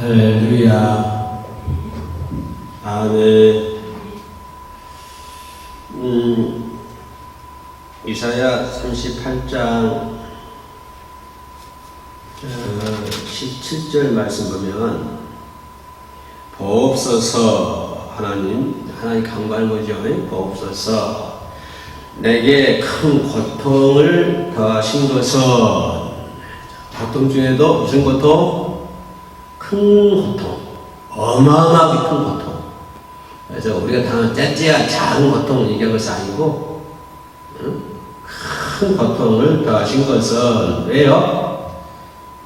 할렐루야. 아멘. 이사야 38장 17절 말씀 보면 보옵소서. 하나님 강구하는 거죠. 보옵소서. 내게 큰 고통을 더하신 것은, 고통 중에도 무슨 고통? 큰 고통, 어마어마하게 큰 고통. 그래서 우리가 당한 째째한 작은 고통을 얘기한 것이 아니고, 큰 고통을 더하신 것은 왜요?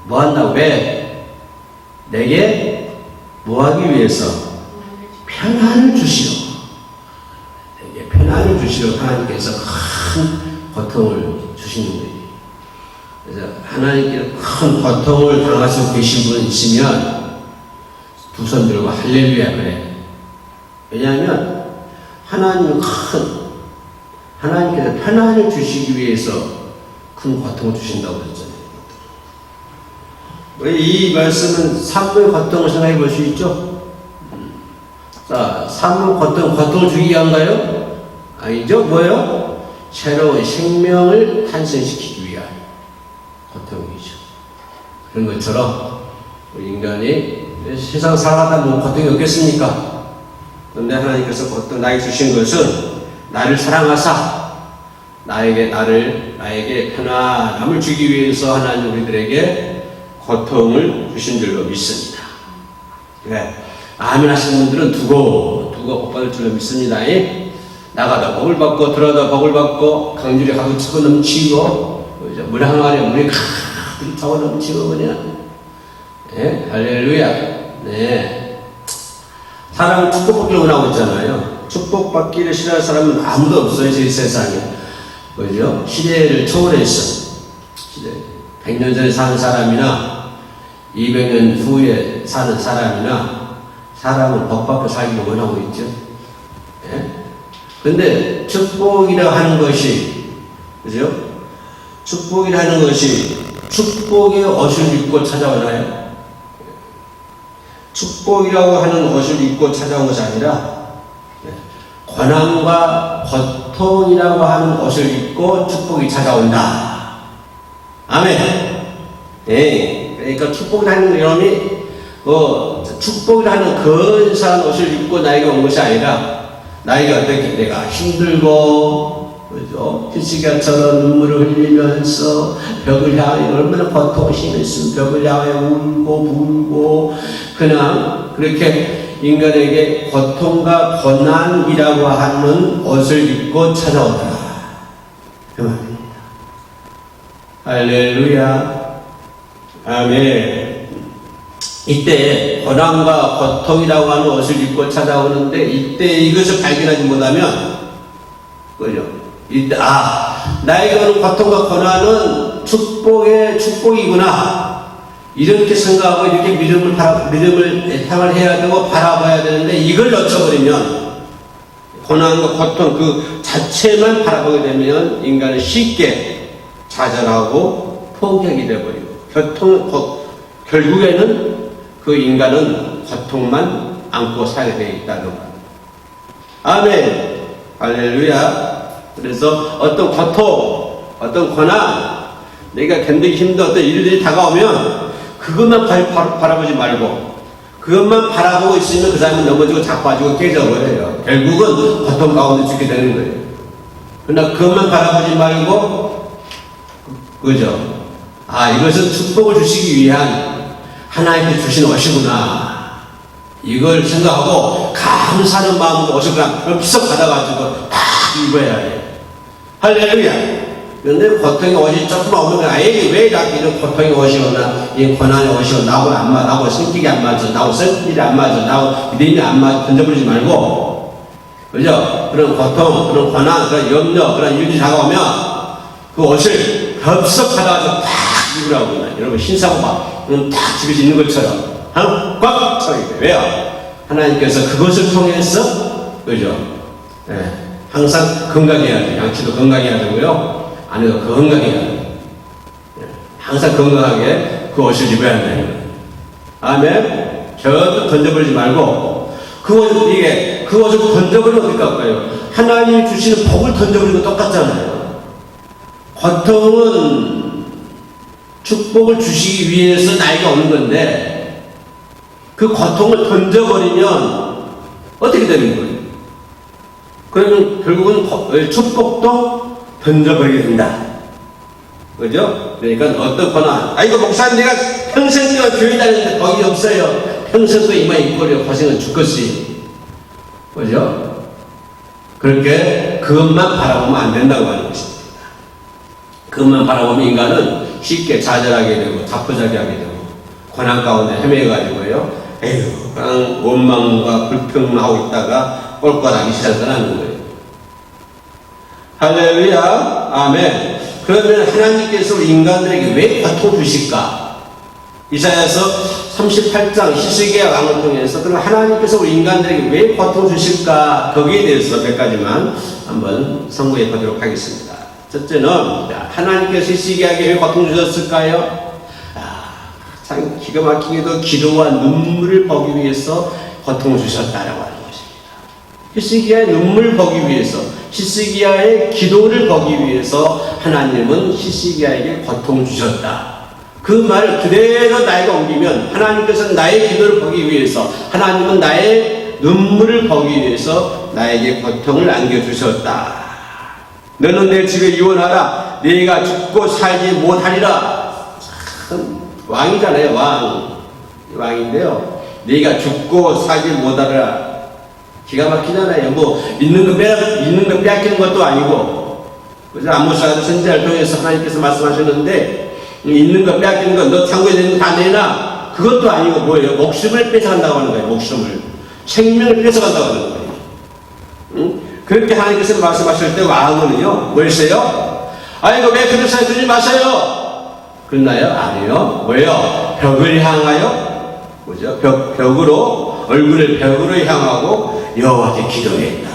뭐 한다고? 왜? 내게 뭐 하기 위해서? 평안을 주시오. 내게 평안을 주시오. 하나님께서 큰 고통을 주시는 거예요. 그래서 하나님께서 큰 고통을 당하시고 계신 분 있으면 두 손 들고 할렐루야 그래. 왜냐하면 하나님께서 편안을 주시기 위해서 큰 고통을 주신다고 그랬잖아요. 이 말씀은 산부의 고통을 생각해 볼 수 있죠? 자, 산부 고통을 주기 위한가요? 아니죠? 뭐예요? 새로운 생명을 탄생시키기 위한 고통이죠. 그런 것처럼 우리 인간이 세상 살아가다 뭐 고통이 없겠습니까? 그런데 하나님께서 고통 나에게 주신 것은 나를 사랑하사 나에게 편안함을 주기 위해서 하나님 우리들에게 고통을 주신 줄로 믿습니다. 그래. 아멘 하시는 분들은 두고 복 받을 줄로 믿습니다. 나가다 복을 받고 들어다 복을 받고 강줄이 가득 차고 넘치고 물 항아리에 물이 가득 차고 넘치고 그냥 할렐루야. 네. 사람은 축복받기를 원하고 있잖아요. 축복받기를 싫어할 사람은 아무도 없어요. 이 세상에. 그죠? 시대를 초월했어. 100년 전에 사는 사람이나 200년 후에 사는 사람이나 사람은 복받고 살기를 원하고 있죠. 근데 축복이라고 하는 것이, 그죠? 축복이라고 하는 것이 축복의 옷을 입고 찾아오나요? 축복이라고 하는 옷을 입고 찾아온 것이 아니라 고난과 고통이라고 하는 옷을 입고 축복이 찾아온다. 아멘. 네. 그러니까 축복이라는 이름이 축복이라는 근사한 옷을 입고 나에게 온 것이 아니라 나에게 어떻게 내가 힘들고 그죠? 히스기야처럼 눈물을 흘리면서 벽을 향해 얼마나 고통을 심했으면 벽을 향해 울고 불고 그냥 그렇게 인간에게 고통과 고난이라고 하는 옷을 입고 찾아오더라. 그 말입니다. 할렐루야. 아멘. 이때 고난과 고통이라고 하는 옷을 입고 찾아오는데 이때 이것을 발견하지 못하면 그죠? 이때 나에게 오는 고통과 고난은 축복이구나 이렇게 생각하고 이렇게 믿음을 향을 해야 되고 바라봐야 되는데 이걸 놓쳐버리면 고난과 고통 그 자체만 바라보게 되면 인간은 쉽게 좌절하고 포기하게 되어버리고 결국에는 그 인간은 고통만 안고 살게 되어 있다는 것. 아멘. 할렐루야. 그래서 어떤 고통, 어떤 고난, 내가 견디기 힘든 어떤 일들이 다가오면 그것만 바라보지 말고 그것만 바라보고 있으면 그 사람은 넘어지고 자빠지고 깨져버려요. 결국은 고통 가운데 죽게 되는 거예요. 그러나 그것만 바라보지 말고 그죠? 이것은 축복을 주시기 위한 하나님께 주신 옷이구나. 이걸 생각하고 감사하는 마음으로 옷을 그냥 흡석 받아가지고 딱 입어야 해. 할렐루야. 그런데 고통의 옷이 조금 오면 왜 이런 고통의 옷이 오나, 이 고난의 옷이 오나, 나하고 안 맞아, 나하고 성격이 안 맞아, 나하고 성질이 안 맞아, 나하고 믿음이 안 맞아, 던져버리지 말고, 그죠? 그런 고통, 그런 고난, 그런 염려, 그런 일이 다가오면 그 옷을 흡석 받아가지고 딱 입으라고. 여러분, 흰사고 딱 집에서 있는 것처럼 꽉 차게 돼. 왜요? 하나님께서 그것을 통해서, 그죠? 항상 건강해야 돼. 양치도 건강해야 되고요. 안에도 건강해야 돼. 항상 건강하게 그 옷을 입어야 한다는 거예요. 아멘. 저도 던져버리지 말고, 그것을 던져버리면 어떨 까요? 하나님이 주시는 복을 던져버리는 거 똑같잖아요. 고통은 축복을 주시기 위해서 나에게 오는 건데, 그 고통을 던져버리면 어떻게 되는 거예요? 그러면 결국은 축복도 던져버리게 된다. 그죠? 그러니까 어떤 고난, 이거 목사님 내가 평생 내가 교회 다니는데 거기 없어요. 평생 또 이마 입고려 고생은 죽겠지. 그죠? 그렇게 그것만 바라보면 안 된다고 하는 것입니다. 그것만 바라보면 인간은 쉽게 좌절하게 되고 자포자기하게 되고 고난 가운데 헤매가지고요. 에휴, 그냥 원망과 불평하고 있다가 꼴꼴하기 시작하는 거예요. 할렐루야, 아멘. 그러면 하나님께서 인간들에게 왜 고통 주실까? 이사야서 38장 히스기야 왕을 통해서 그럼 하나님께서 우리 인간들에게 왜 고통 주실까? 거기에 대해서 몇 가지만 한번 선고해 보도록 하겠습니다. 첫째는 하나님께서 히스기야에게 왜 고통 주셨을까요? 참 기가 막히게도 기도와 눈물을 보기 위해서 고통을 주셨다라고 하는 것입니다. 히스기야의 눈물을 보기 위해서, 히스기야의 기도를 보기 위해서 하나님은 히스기야에게 고통을 주셨다. 그 말을 그대로 나에게 옮기면 하나님께서는 나의 기도를 보기 위해서, 하나님은 나의 눈물을 보기 위해서 나에게 고통을 안겨주셨다. 너는 내 집에 이혼하라. 네가 죽고 살지 못하리라. 참 왕이잖아요. 왕인데요. 네가 죽고 살지 못하리라. 기가 막히잖아요. 뭐 있는 거 빼앗기는 것도 아니고. 그래서 아모스가 선지자를 통해서 하나님께서 말씀하셨는데, 있는 거 빼앗기는 거, 너 창고에 있는 거 다 내놔. 그것도 아니고 뭐예요? 목숨을 뺏어간다고 하는 거예요. 목숨을. 생명을 뺏어간다고 하는 거예요. 응? 그렇게 하나님께서 말씀하실 때 왕은요, 뭐였어요? 이거 왜 그러세요? 그러지 마세요. 그랬나요? 아니요. 뭐예요? 벽을 향하여, 뭐죠? 벽으로, 얼굴을 벽으로 향하고 여호와께 기도했다.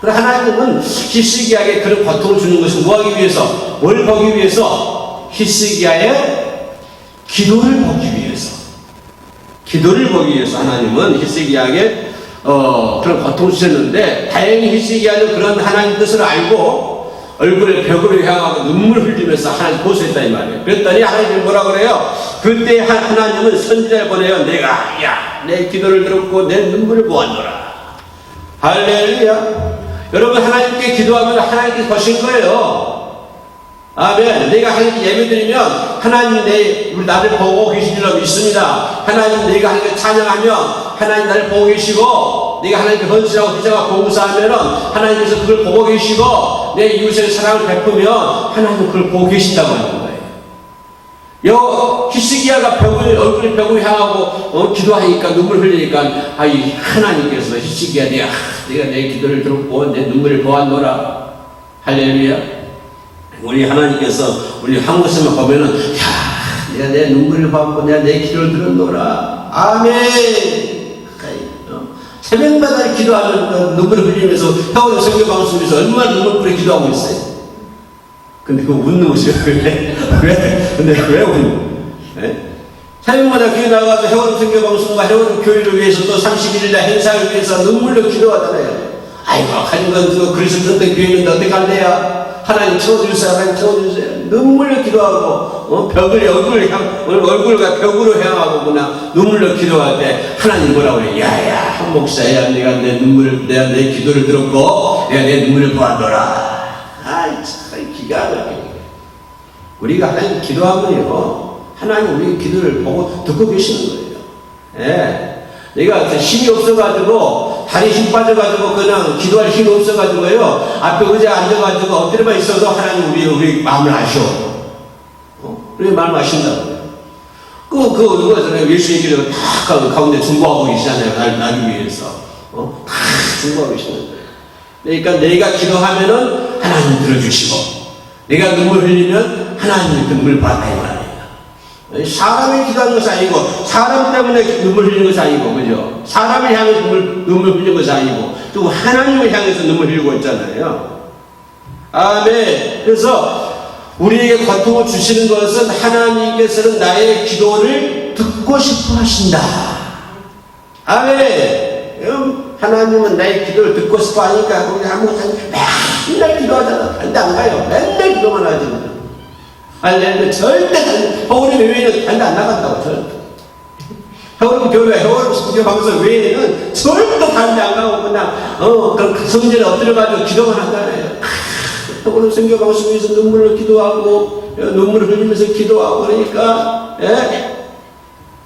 그럼 하나님은 히스기야에게 그런 고통을 주는 것은 뭐 하기 위해서? 뭘 보기 위해서? 히스기야의 기도를 보기 위해서. 기도를 보기 위해서 하나님은 히스기야에게 그런 고통을 주셨는데, 다행히 히스기야는 그런 하나님 뜻을 알고 얼굴을 벽으로 향하고 눈물을 흘리면서 하나님 보수했다 이 말이에요. 그랬더니 하나님이 뭐라 그래요? 그때 하나님은 선지자를 보내요. 내 기도를 들었고 내 눈물을 보았노라. 할렐루야. 여러분, 하나님께 기도하면 하나님께 보신 거예요. 아멘. 내가 하나님께 예배드리면 하나님 나를 보고 계신 줄로 믿습니다. 하나님 내가 하나님께 찬양하면 하나님 나를 보고 계시고, 내가 하나님께 헌신하고 희생하고 봉사하면 하나님께서 그걸 보고 계시고, 내 이웃의 사랑을 베푸면 하나님 그걸 보고 계신다고 하는 거예요. 히스기야가 얼굴을 벽을 향하고 기도하니까 눈물 흘리니까 하나님께서 히스기야 내가 내 기도를 들었고 내 눈물을 보았노라. 할렐루야. 우리 하나님께서 우리 한국에서만 보면은 내가 내 눈물을 보았고 내가 내 기도를 들었노라. 아멘. 새벽마다 기도하면 눈물을 흘리면서 형 성경 방송에서 얼마나 눈물 뿌려 기도하고 있어요. 근데 그거 웃는 것이에요. 근데 왜 웃는? 새벽마다 교회 나가서 해원 성경 방송과 해원 교회를 위해서 또 31일날 행사를 위해서 눈물로 기도하잖아요. 하나님 그리스도 때 교회 있는데 어떡할래야? 하나님 채워주세요. 하나님 채워주세요. 눈물로 기도하고 얼굴과 벽으로 향하고 그냥 눈물로 기도할 때 하나님 뭐라고 그래? 한 목사야 내가 내 기도를 들었고 내가 내 눈물을 보았노라. 참 기가 막히네. 우리가 하나님 기도하면요, 하나님 우리 기도를 보고 듣고 계시는 거예요. 내가 힘이 없어가지고 다리 힘 빠져가지고 그냥 기도할 힘이 없어가지고요, 앞에 의자에 앉아가지고 엎드려만 있어도 하나님 우리 마음을 아셔. 우리 마음을 아신다고요. 그거잖아요. 예수 얘기를 다 가운데 중보하고 계시잖아요. 나를 위해서. 다 중보하고 계시는 거예요. 그러니까 내가 기도하면은 하나님 들어주시고, 내가 눈물 흘리면 하나님이 그 눈물 받아 이 말이에요. 사람이 기도하는 것이 아니고, 사람 때문에 눈물 흘리는 것이 아니고, 그죠? 사람을 향해서 눈물 흘리는 것이 아니고, 또 하나님을 향해서 눈물 흘리고 있잖아요. 아멘. 그래서 우리에게 고통을 주시는 것은 하나님께서는 나의 기도를 듣고 싶어 하신다. 아멘. 하나님은 나의 기도를 듣고 싶어 하니까 거기 아무것도 맨날 기도하잖아. 반대 안 가요. 맨날 기도만 하지. 할렐루야. 절대 우리 외에는 반대 안 나간다고. 절대. 해오름 교회, 해오름 성교 방송 외에는 절대 반대 안 가고 그냥 그 성전에 엎드려가지고 기도만 한다네요. 해오름 성교 방송에서 눈물을 기도하고 눈물을 흘리면서 기도하고 그러니까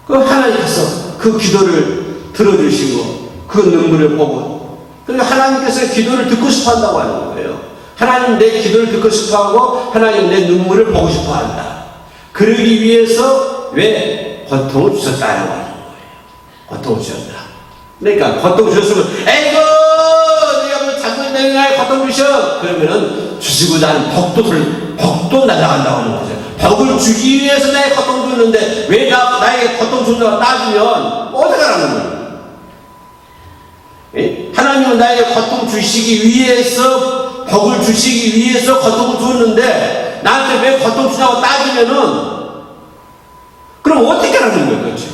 그 하나님께서 그 기도를 들어주시고 그 눈물을 보고 그러니까 하나님께서 기도를 듣고 싶어 한다고 하는 거예요. 하나님 내 기도를 듣고 싶어 하고 하나님 내 눈물을 보고 싶어 한다. 그러기 위해서 왜 고통을 주셨다라고 하는 거예요. 고통을 주셨다. 그러니까 고통 주셨으면 에이구 네가 뭐 자꾸 내가 고통 주셔 그러면은 주시고자 하는 복도 날아간다고 하는 거죠. 복을 주기 위해서 나의 고통 주는데 왜 나에게 고통 준다고 따지면 어떡하라는 거예요. 하나님은 나에게 고통 주시기 위해서 복을 주시기 위해서 고통을 주었는데 나한테 왜 고통 주냐고 따지면은 그럼 어떻게 하라는 거예요. 그렇죠?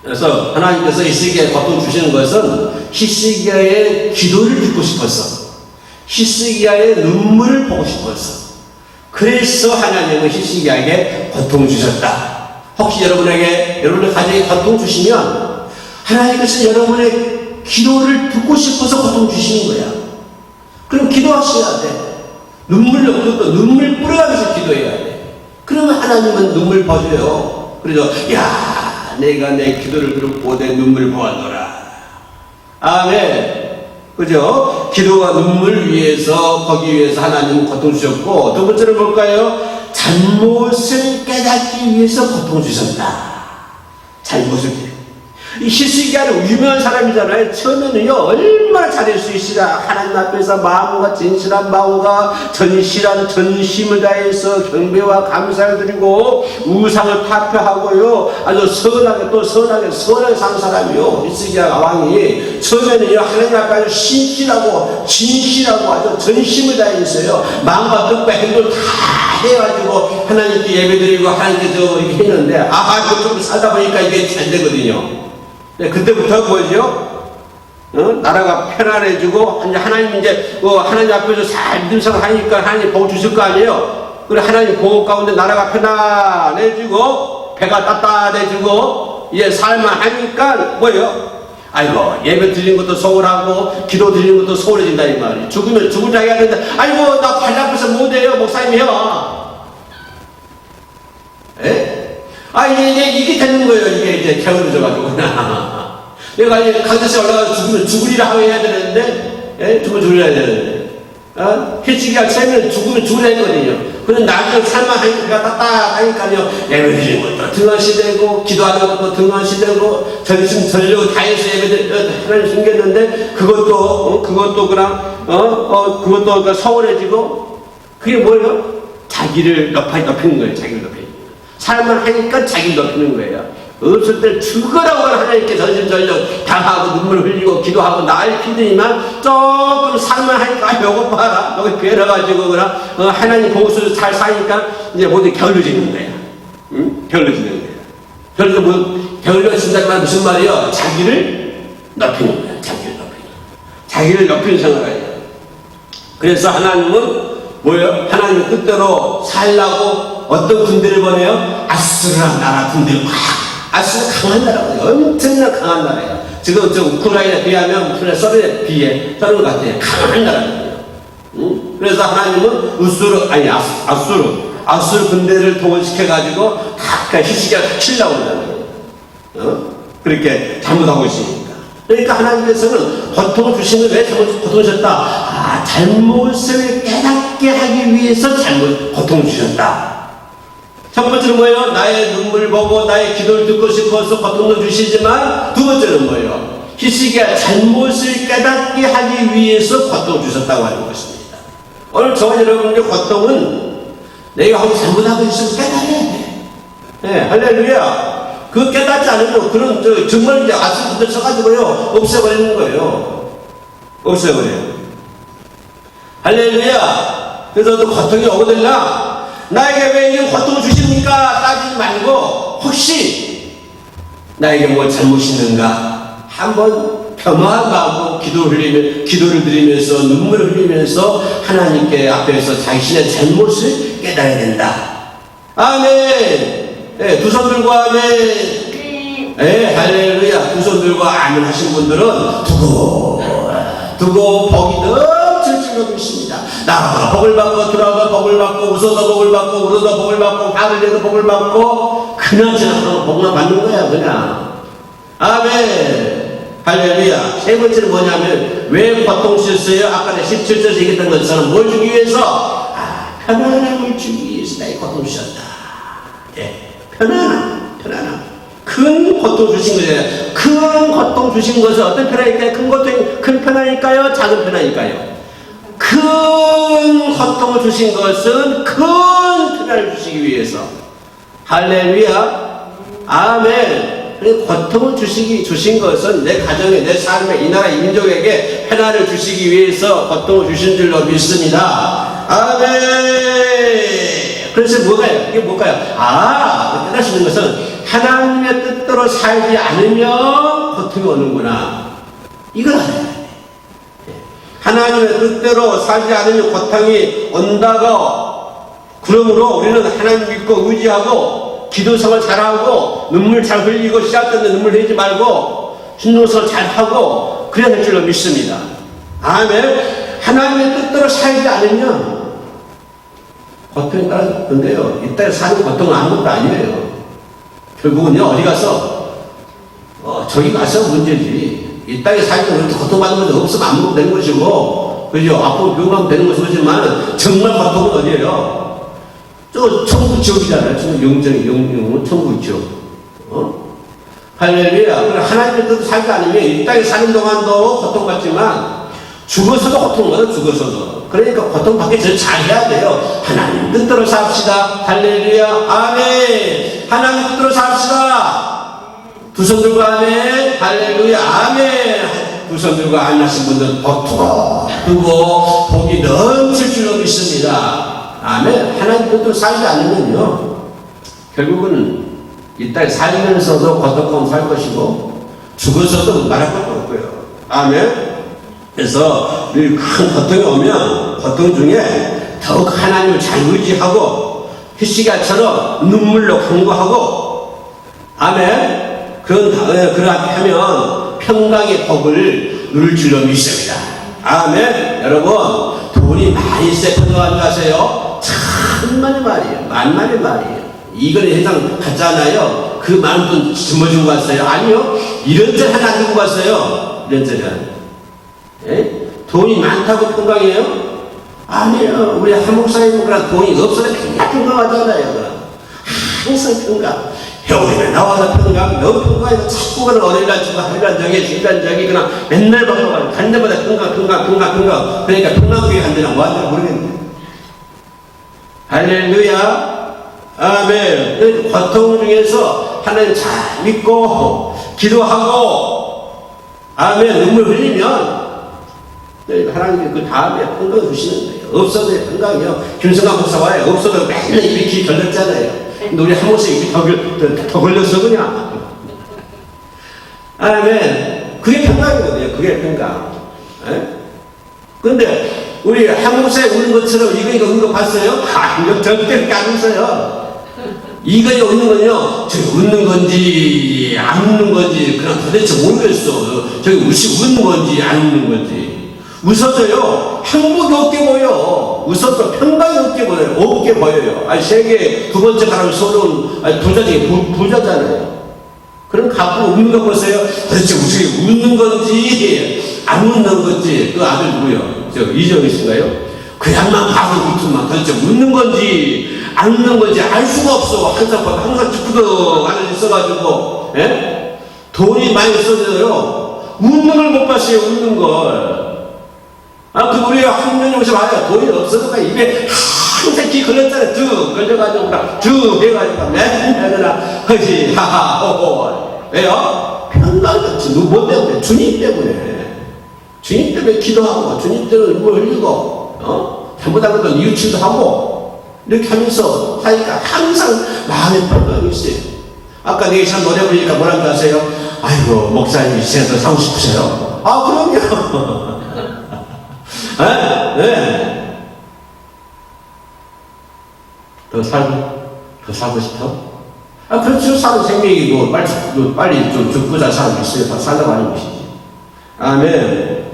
그래서 하나님께서 히스기야에 고통 주시는 것은 히스기야의 기도를 듣고 싶어서 히스기야의 눈물을 보고 싶어서 그래서 하나님은 히스기야에게 고통 주셨다. 혹시 여러분의 가정에 고통 주시면 하나님께서 여러분의 기도를 듣고 싶어서 고통 주시는 거야. 그럼 기도하셔야 돼. 눈물 뿌려가면서 기도해야 돼. 그러면 하나님은 눈물 봐줘요. 그래서 야 내가 내 기도를 들었고 내 눈물 보았노라. 아멘. 그죠? 기도가 눈물 위해서 거기 위해서 하나님은 고통 주셨고 두 번째는 뭘까요? 잘못을 깨닫기 위해서 고통 주셨다. 잘못을 이 히스기야는 유명한 사람이잖아요. 처음에는요 얼마나 잘할 수 있으라 하나님 앞에서 마음과 진실한 마음과 전실한 전심을 다해서 경배와 감사를 드리고 우상을 타표하고요 아주 선하게 사는 사람이요. 히스기야 왕이 처음에는요 하나님 앞에 아주 신실하고 진실하고 아주 전심을 다해서요 마음과 뜻과 행동을 다 해가지고 하나님께 예배드리고 하나님께 이렇게 했는데 이거 좀 살다 보니까 이게 잘 되거든요. 네, 그때부터 뭐죠? 나라가 편안해지고, 하나님 하나님 앞에서 잘 믿음 생활 하니까 하나님 복 주실 거 아니에요? 그래, 하나님 복 가운데 나라가 편안해지고, 배가 따뜻해지고, 이제 살만 하니까 뭐예요? 아이고, 예배 드리는 것도 소홀하고, 기도 드리는 것도 소홀해진다, 이 말이에요. 죽을 자기 하는데, 아이고, 나 발 아파서 못해요, 목사님이 해봐. 에? 이게 되는 거예요. 이게 이제 게으르져가지고. 내가 이제 강대에 올라가서 죽으면 죽으리라 하고 해야 되는데, 죽으리라 해야 되는데. 히스기야 처음에는 죽으면 죽으라 했거든요. 그런데 나중에 살만 하니까 따뜻하니까요. 예배 드리는 것도 등한시되고, 기도하는 것도 등한시되고, 전심 전력을 다해서 예배 하나님 숨겼는데, 그것도 그것도 서운해지고, 그게 뭐예요? 자기를 높이는 거예요. 자기를 높이는 거예요. 살만 하니까 자기를 높이는 거예요. 없을 때 죽으라고 하나님께 전심전력 당하고 눈물 흘리고 기도하고 날 피드니만 조금 살만 하니까 배고파라 여기 괴로가지고 그럼 하나님 공수를 잘 사니까 이제 모두 게을러지는 거야. 응? 게을러지는 거야. 그래서 게을러진다는 말 무슨 말이에요? 자기를 높이는 거야. 자기를 높이는 생각이에요. 그래서 하나님은 뭐예요? 하나님의 뜻대로 살라고 어떤 군대를 보내요? 아수르란 나라 군대를 아수르 강한 나라거든요. 엄청나 강한 나라예요. 지금 저 우크라이나에 비하면 우크라이나 소련에 비해 그런 것 같아요. 강한 나라거든요. 그래서 하나님은 아수르 군대를 동원시켜가지고 다 히스기야를 치려고 한다는 거예요. 그렇게 잘못하고 있으니까. 그러니까 하나님께서는 고통을 주시는 왜 고통을 주셨다? 잘못을 깨닫게 하기 위해서 고통을 주셨다. 첫 번째는 뭐예요? 나의 눈물 보고 나의 기도를 듣고 싶어서 고통을 주시지만 두 번째는 뭐예요? 히스기야 잘못을 깨닫게 하기 위해서 고통을 주셨다고 하는 것입니다. 오늘 저와 여러분의 고통은 내가 혹시 잘못하고 있으면 깨달아야 돼. 네, 할렐루야. 그 깨닫지 않으면 그런 정말 이제 아스분들 써가지고요 없애버리는 거예요. 없애버려요. 할렐루야. 그래서 또 고통이 오거든요. 나에게 왜 이런 고통을 주십니까? 따지지 말고 혹시 나에게 뭐 잘못이 있는가? 한번 겸허한 마음으로 기도를 드리면서 눈물을 흘리면서 하나님께 앞에서 자신의 잘못을 깨달아야 된다. 아멘. 네, 두 손 들고 아멘. 네, 할렐루야. 두 손 들고 아멘 하신 분들은 두고 복이 넘칠 줄로 믿습니다. 나가 복을 받고 들어가 복을 받고 웃어도 복을 받고 울어도 복을 받고 화를 내도 복을 받고 그나저나 복만 받는 거야 그냥. 아멘. 할렐루야. 세 번째는 뭐냐면 왜 고통 주셨어요? 아까 17절에서 얘기했던 것처럼 뭘 주기 위해서? 편안함을 주기 위해서 나의 고통 주셨다. 예, 편안함. 큰 고통 주신 거예요. 큰 고통 주신 것은 어떤 편안일까요? 큰 고통이 큰 편안일까요? 작은 편안일까요? 큰 고통을 주신 것은 큰 편안을 주시기 위해서. 할렐루야. 아멘. 고통을 주신 것은 내 가정에, 내 삶에, 이 나라 민족에게 편안을 주시기 위해서 고통을 주신 줄로 믿습니다. 아멘. 그래서 이게 뭘까요? 깨달으시는 것은 하나님의 뜻대로 살지 않으면 고통이 오는구나. 이걸 알아야 돼. 하나님의 뜻대로 살지 않으면 고통이 온다고. 그러므로 우리는 하나님 믿고 의지하고 기도 생활 잘하고 눈물 잘 흘리고 씨앗되는 눈물 흘리지 말고 순종성을 잘하고 그래야 될 줄로 믿습니다. 아멘. 하나님의 뜻대로 살지 않으면 고통이 따라붙는데요. 이 땅에 사는 고통은 아무것도 아니에요. 결국은요, 어디 가서, 저기 가서 문제지. 이 땅에 살면 그렇게 고통받는 것이 없으면 안 먹는 것이고, 그죠? 앞으로 병하면 되는 것이지만, 정말 고통은 어디에요? 천국 지옥이잖아요. 천국 지옥. 할렐루야. 하나님의 뜻을 살지 않으면 이 땅에 사는 동안도 고통받지만, 죽어서도 고통받아, 죽어서도. 그러니까 고통받기 전에 잘해야 돼요. 하나님 뜻대로 삽시다. 할렐루야. 아멘. 하나님 뜻대로 삽시다. 두 손 들고 아멘. 할렐루야. 아멘. 두 손 들고 아멘 하신 분들 두고 복이 넘칠 줄로 믿습니다. 아멘. 하나님 뜻대로 살지 않으면요, 결국은 이 땅에 살면서도 고통감 살 것이고 죽어서도 말할 것도 없고요. 아멘. 그래서 큰 고통이 오면 고통 중에 더욱 하나님을 잘 의지하고 히스기야처럼 눈물로 간구하고 아멘. 그렇게 하면 평강의 복을 누릴 줄로 믿습니다. 아멘. 여러분 돈이 많이 있어야 평강하지 마세요. 천만의 말이에요. 만만의 말이에요. 이걸 세상 갔잖아요. 그 많은 돈 짊어지고 갔어요. 아니요. 이런저런 하나 안 들고 갔어요. 이런저런. 예? 돈이 많다고 평강이에요? 아니에요. 우리 한목사님은 그런 돈이 없어도 그냥 평강하잖아요. 항상 평강. 겨울에 나와서 평강, 너무 평강해서 자꾸 그런 어린이날 주고 하루날 정해 주일날 정해 그냥 맨날 바꿔가지고 간 데마다 평강. 그러니까 평강교회 간 데는 뭐 하는지 모르겠네. 할렐루야. 아멘. 고통 중에서 하나님 잘 믿고 기도하고 아멘 눈물 흘리면 하나님이 그 다음에 평강을 주시는 거예요. 없어도 평강이요. 김성환 목사 와요. 없어도 맨날 이렇게 걸렸잖아요. 근데 우리 한 번씩 이렇게 더 걸렸어 그냥. 아멘. 그게 평강이거든요. 그게 평강. 그런데 우리 한 목사에 우는 것처럼 이거 우는 거 봤어요? 이거 절대 안 웃어요. 이거 웃는 건요, 저기 웃는 건지 안 웃는 건지 그냥 도대체 모르겠어. 저기 웃는 건지 안 웃는 건지. 웃어도요, 행복이 없게 보여. 웃어도 평강이 없게 보여요. 없게 보여요. 세계 두 번째 사람이 서러운, 부자 중에 부자잖아요. 그럼 가끔 웃는 거 보세요. 도대체 웃는 건지, 안 웃는 건지, 그 아들 누구요? 이정희 씨인가요? 그 양만 봐도 웃으면 도대체 웃는 건지, 안 웃는 건지 알 수가 없어. 항상 죽구덕 안에 있어가지고, 예? 돈이 많이 있어도요, 웃는 걸 못 봤어요, 웃는 걸. 그 우리가 한명에서 봐요. 돈이 없어도 입에 항상 기 걸렸잖아요. 쭉 걸려가지고, 쭉 해가지고, 맨날 허지, 하하, 호호. 왜요? 평강이었지. 뭐 때문에? 주님 때문에. 주님 때문에 기도하고, 주님 때문에 눈물 흘리고, 잘못하면 이웃치도 하고, 이렇게 하면서 하니까 항상 마음에 평강이 있어요. 아까 4시간 노래 부르니까 뭐라는 줄 아세요? 아이고, 목사님 이 시간에 더 사고 싶으세요? 아, 그럼요. 네. 더 살고 싶어? 아, 그렇죠. 사는 생명이고, 빨리 좀 죽고자 사는 있어요. 다 살라고 하는 것이지. 아멘.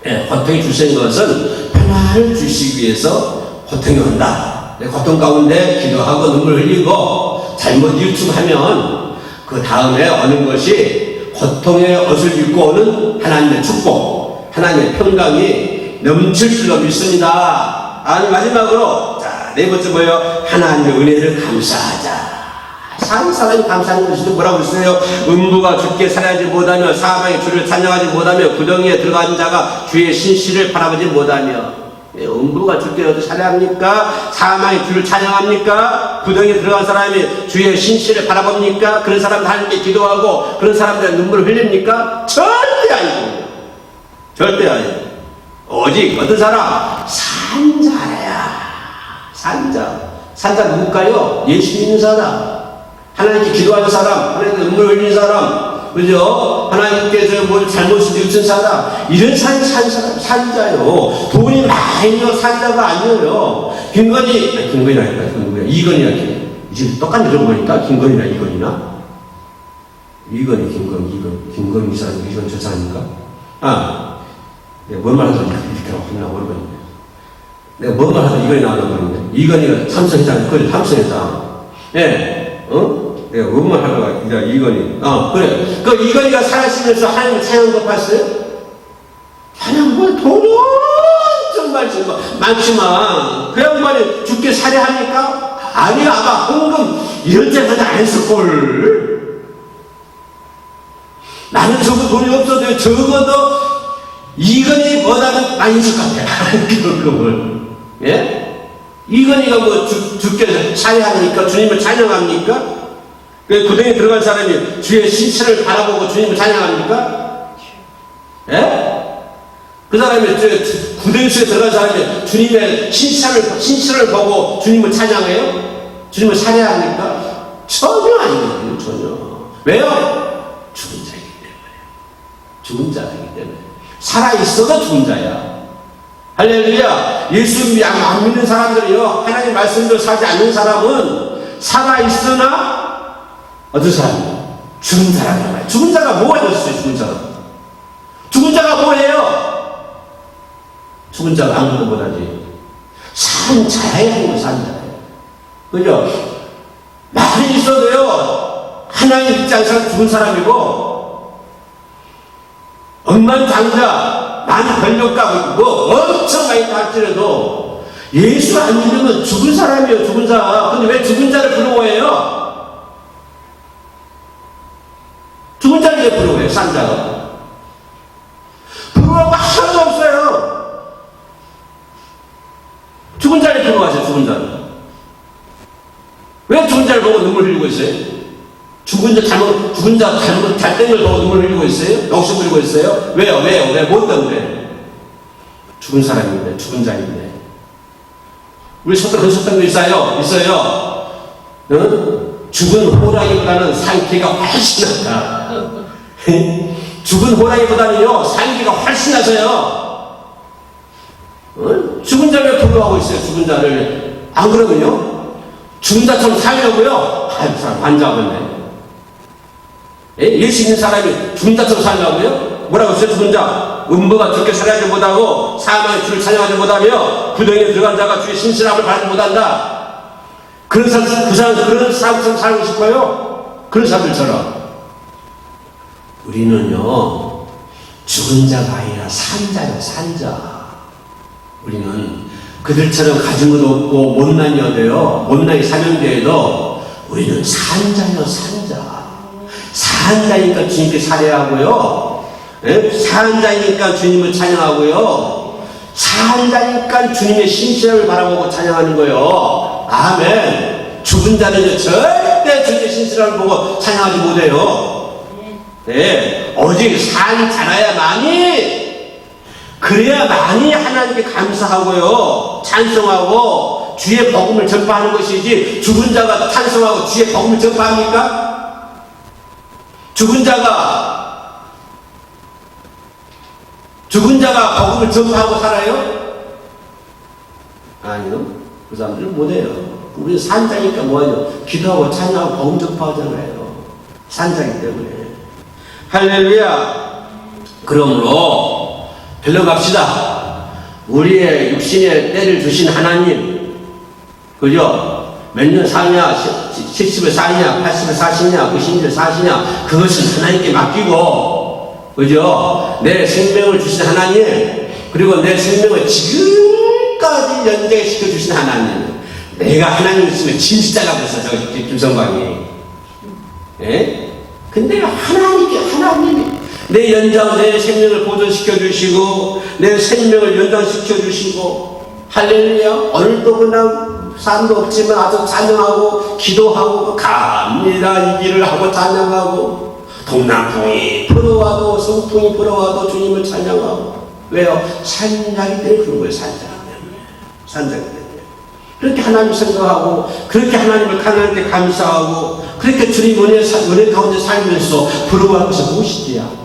네, 고통이 주신 것은 평안을 주시기 위해서 고통이 온다. 네, 고통 가운데 기도하고 눈물 흘리고 잘못 일축하면 그 다음에 오는 것이 고통의 옷을 입고 오는 하나님의 축복, 하나님의 평강이 넘칠 줄로 믿습니다. 마지막으로, 자, 네 번째 뭐예요? 하나님의 은혜를 감사하자. 사는 사람이 감사하는 것이 뭐라고 했어요? 음부가 주께 살아야지 못하며 사망의 주를 찬양하지 못하며 구덩이에 들어간 자가 주의 신실을 바라보지 못하며. 음부가 주께 어디 살아합니까? 사망의 주를 찬양합니까? 구덩이에 들어간 사람이 주의 신실을 바라봅니까? 그런 사람들 하나님께 기도하고 그런 사람들의 눈물을 흘립니까? 절대 아니고, 절대 아니고. 오직 어떤 사람? 산자야. 산자 누굴까요? 예수 믿는 사람, 하나님께 기도하는 사람, 하나님께 눈물 흘리는 사람, 그죠? 하나님께서 뭘 잘못을 뉘우친 사람, 이런 사람 산자요. 돈이 많이요 산자가 아니에요. 김건희라 할까요? 이건희야. 이제 똑같이 들어보니까 김건희나 이건희나? 김건희 이 사람, 이건 저 사람인가? 내가 뭔 말 하다 이렇게 나오나 모르겠네. 내가 뭔 말 하다 이건희 나오나 모르겠네. 이건희가 삼성회장, 그래, 삼성회장. 예, 내가 뭔 말 하다가, 이건희. 그래. 그 이건희가 살아있으면서 하나님을 찬양한 거 봤어요? 찬양 뭐, 돈은 정말 많지만, 그 양반이 죽게 살해하니까? 아니, 아마 헌금, 이런 데서도 안 했을걸. 나는 저거 돈이 없어도 적어도 이건희보다는 많이 있을 것 같아. 그걸. 예? 이건희가 뭐 죽게 살해하니까 주님을 찬양합니까? 구덩이에 들어간 사람이 주의 신실을 바라보고 주님을 찬양합니까? 예? 그 사람이 구덩이 속에 들어간 사람이 주님의 신실을 보고 주님을 찬양해요? 주님을 찬양합니까? 전혀 아니거든요. 전혀. 왜요? 죽은 자이기 때문에. 죽은 자이기 때문에. 살아있어도 죽은 자야. 할렐루야. 예수 안 믿는 사람들이요, 하나님 말씀대로 살지 않는 사람은 살아있으나 어떤 사람이요? 죽은 사람이란 말이야. 죽은 자가 뭐가 됐어요? 죽은 자가 뭐예요? 죽은 자가 아무것도 못하지. 산 자예요. 산 자예요. 그죠? 많이 있어도요, 하나님 믿지 않는 사람 죽은 사람이고, 억만장자, 많은 권력가, 엄청 많이 할지라도 예수 안 믿으면 죽은 사람이에요, 죽은 자. 근데 왜 죽은 자를 부러워해요? 죽은 자를 왜 부러워해요, 산자가? 부러워하고 하나도 없어요. 죽은 자를 부러워하세요, 죽은 자를. 왜 죽은 자를 보고 눈물 흘리고 있어요? 죽은 자 잘된 걸 보고 눈물 흘리고 있어요? 욕심 부리고 있어요? 왜요? 뭐 때문에? 죽은 사람인데, 죽은 자인데. 우리 그런 소통도 있어요. 응? 죽은 호랑이보다는 산기가 훨씬 낫다. 죽은 호랑이보다는요, 산기가 훨씬 나서요. 응? 죽은 자를 부러워하고 있어요, 죽은 자를. 안 그러면요? 죽은 자처럼 살려고요? 아유, 사람 환장하겠네. 예수 있는 사람이 죽은 자처럼 살려고요? 뭐라고 했어요? 죽은 자. 음부가 죽게 살아야지 못하고 사망의 주를 찬양하지 못하며 구덩이에 들어간 자가 주의 신실함을 바라지 못한다. 그런 사람처럼 살고 싶어요? 그런 사람들처럼. 우리는요, 죽은 자가 아니라 산자요, 산자. 우리는 그들처럼 가진 것도 없고 못난이 어때요? 못난이 사명되어도 우리는 산자요, 산자. 산자니까 주님께 살해하고요. 산자니까 주님을 찬양하고요. 산자니까 주님의 신실함을 바라보고 찬양하는 거예요. 아멘. 죽은 자는 절대 주님의 신실함을 보고 찬양하지 못해요. 네. 오직 산 그래야만이 하나님께 감사하고요, 찬송하고 주의 복음을 전파하는 것이지, 죽은 자가 찬송하고 주의 복음을 전파합니까? 죽은 자가 복음을 전파하고 살아요? 아니요. 그 사람들은 못해요. 우리는 산자니까 뭐하죠? 기도하고 찬양하고 복음 전파하잖아요. 산자이기 때문에. 할렐루야. 그러므로 들러갑시다. 우리의 육신의 때를 주신 하나님, 그죠? 몇 년 사냐, 70을 사냐, 80을 사시냐, 90을 사시냐, 그것은 하나님께 맡기고, 그죠? 내 생명을 주신 하나님, 그리고 내 생명을 지금까지 연장시켜 주신 하나님, 내가 하나님 있으면 진짜라고 했어, 저 김성광이. 예? 근데 하나님이 내 내 생명을 보존시켜 주시고, 내 생명을 연장시켜 주시고, 할렐루야. 오늘도 그냥 삶도 없지만 아주 찬양하고, 기도하고, 갑니다. 이 길을 하고 찬양하고, 동남풍이 불어와도, 성풍이 불어와도 주님을 찬양하고. 왜요? 산자기 때문에 그런 거예요, 산자기 때문에. 그렇게 하나님 생각하고, 그렇게 하나님을 하나님께 감사하고, 그렇게 주님 은혜 가운데 살면서 부러워할 것이 무엇이지야?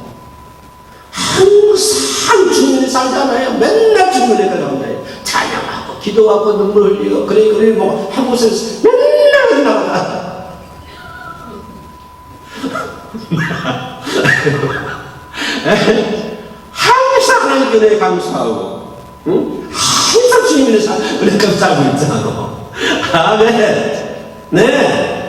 항상 주님을 살잖아요. 맨날 주님을 가운데 찬양하고, 기도하고, 눈물 흘리고, 그래, 뭐, 한 곳에서 맨날 나가다. 항상 하나님께 은혜 감사하고, 응? 항상 주님을 은혜 감사하고 있잖아. 아멘. 네.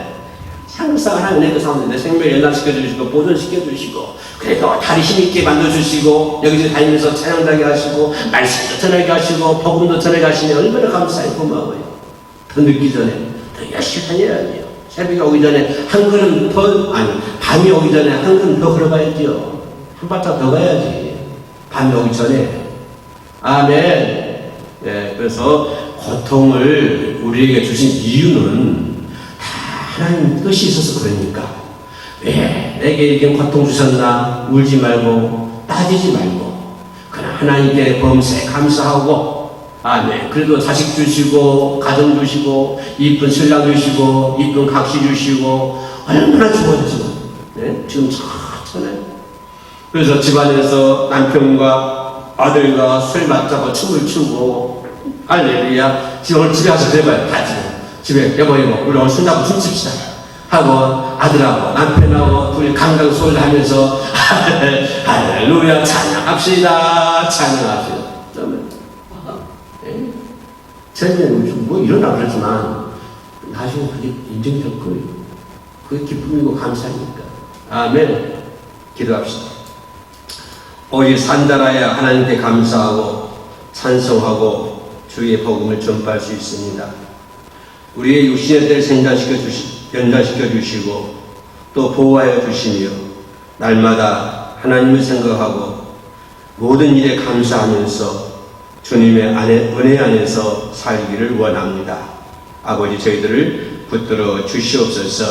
항상 하나님 그 가운데 내 생명을 연락시켜 주시고, 보존시켜 주시고, 그래도 다리 힘있게 만들어주시고, 여기서 다니면서 찬양하게 하시고, 말씀도 전하게 하시고, 복음도 전하게 하시니 얼마나 감사해, 고마워요. 더 늦기 전에 더 열심히 다녀야 돼요. 새벽에 오기 전에 한 걸음 더, 밤이 오기 전에 한 걸음 더 걸어가야지요. 한 바짝 더 가야지. 밤이 오기 전에. 아멘. 네, 그래서 고통을 우리에게 주신 이유는 다 하나님 뜻이 있어서 그러니까. 왜 내게 이렇게 고통 주셨나? 울지 말고, 따지지 말고, 그냥 하나님께 범사에 감사하고, 아멘. 그래도 자식 주시고, 가정 주시고, 이쁜 신랑 주시고, 이쁜 각시 주시고, 얼마나 좋았죠. 네? 지금 좋잖아요. 그래서 집안에서 남편과 아들과 술 맞자고 춤을 추고, 할렐루야. 지금 오늘 집에 가서 그래봐요. 다 집에 여보, 우리 오늘 술 잡고 춤춥시다 하고, 아들하고 남편하고 둘이 강강소리를 하면서 할렐루야 찬양합시다. 처음에는 뭐 이러나 그랬지만 나중에 그게 인정이 될 거예요. 그게 기쁨이고 감사니까. 아멘. 기도합시다. 오직 산자라야 하나님께 감사하고 찬송하고 주의 복음을 전파할 수 있습니다. 우리의 육신의 때를 연장시켜 주시고 또 보호하여 주시며 날마다 하나님을 생각하고 모든 일에 감사하면서 주님의 은혜 안에서 살기를 원합니다. 아버지, 저희들을 붙들어 주시옵소서.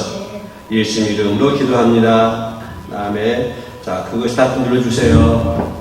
예수님 이름으로 기도합니다. 다음에 그것이 다 눌러주세요.